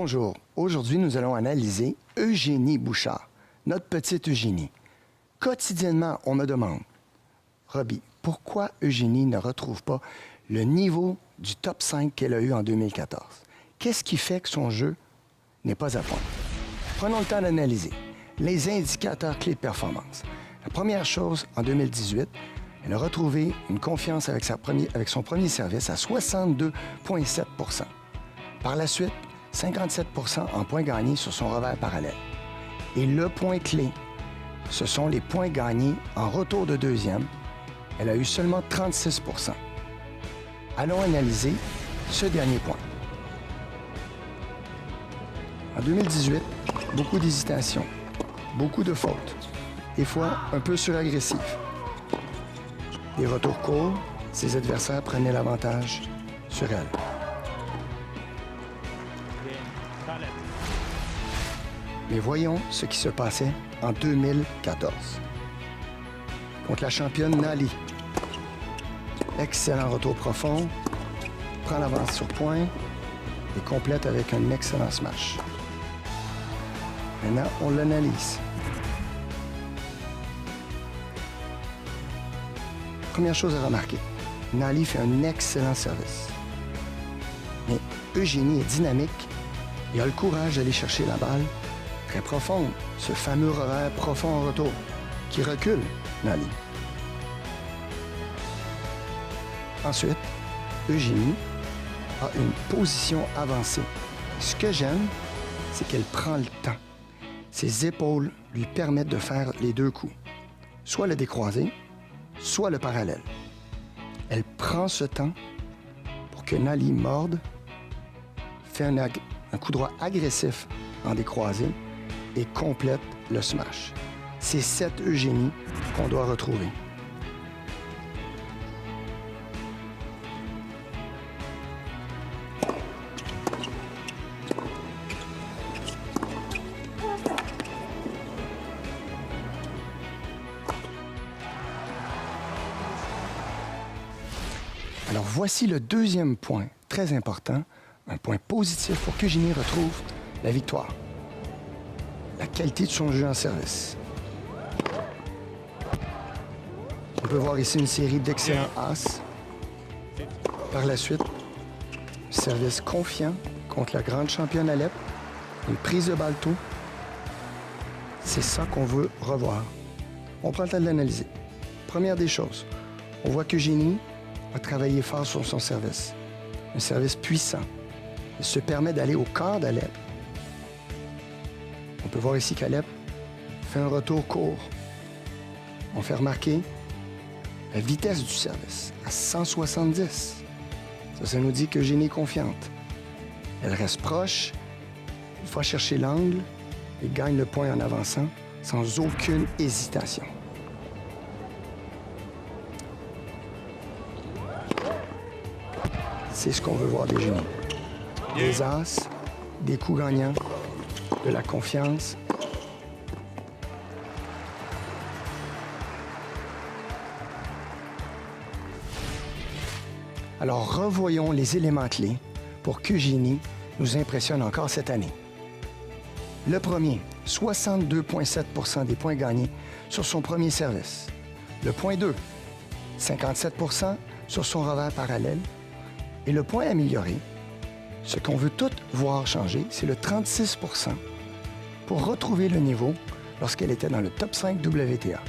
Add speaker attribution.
Speaker 1: Bonjour. Aujourd'hui, nous allons analyser Eugénie Bouchard, notre petite Eugénie. Quotidiennement, on me demande, Robbie, pourquoi Eugénie ne retrouve pas le niveau du top 5 qu'elle a eu en 2014? Qu'est-ce qui fait que son jeu n'est pas à point? Prenons le temps d'analyser les indicateurs clés de performance. La première chose, en 2018, elle a retrouvé une confiance avec son premier service à 62,7 %. Par la suite, 57 % en points gagnés sur son revers parallèle. Et le point clé, ce sont les points gagnés en retour de deuxième. Elle a eu seulement 36 %. Allons analyser ce dernier point. En 2018, beaucoup d'hésitation, beaucoup de fautes, des fois un peu suragressif. Des retours courts, ses adversaires prenaient l'avantage sur elle. Mais voyons ce qui se passait en 2014. Contre la championne Nali. Excellent retour profond, prend l'avance sur point et complète avec un excellent smash. Maintenant, on l'analyse. Première chose à remarquer, Nali fait un excellent service. Mais Eugénie est dynamique et a le courage d'aller chercher la balle très profonde, ce fameux revers profond en retour qui recule Nali. Ensuite, Eugénie a une position avancée. Ce que j'aime, c'est qu'elle prend le temps. Ses épaules lui permettent de faire les deux coups, soit le décroisé, soit le parallèle. Elle prend ce temps pour que Nali morde, fait un coup droit agressif en décroisé et complète le smash. C'est cette Eugénie qu'on doit retrouver. Alors voici le deuxième point très important, un point positif pour qu'Eugénie retrouve la victoire. La qualité de son jeu en service. On peut voir ici une série d'excellents as. Par la suite, service confiant contre la grande championne Alep. Une prise de balle tôt. C'est ça qu'on veut revoir. On prend le temps de l'analyser. Première des choses, on voit qu'Eugénie a travaillé fort sur son service. Un service puissant. Il se permet d'aller au quart d'Alep. On peut voir ici qu'Alep fait un retour court. On fait remarquer la vitesse du service à 170. Ça nous dit qu'Eugénie est confiante. Elle reste proche, il faut chercher l'angle et gagne le point en avançant sans aucune hésitation. C'est ce qu'on veut voir d'Eugénie. Des as, des coups gagnants, de la confiance. Alors, revoyons les éléments clés pour qu'Eugénie nous impressionne encore cette année. Le premier, 62,7 % des points gagnés sur son premier service. Le point 2, 57 % sur son revers parallèle. Et le point amélioré, ce qu'on veut tout voir changer, c'est le 36 % pour retrouver le niveau lorsqu'elle était dans le top 5 WTA.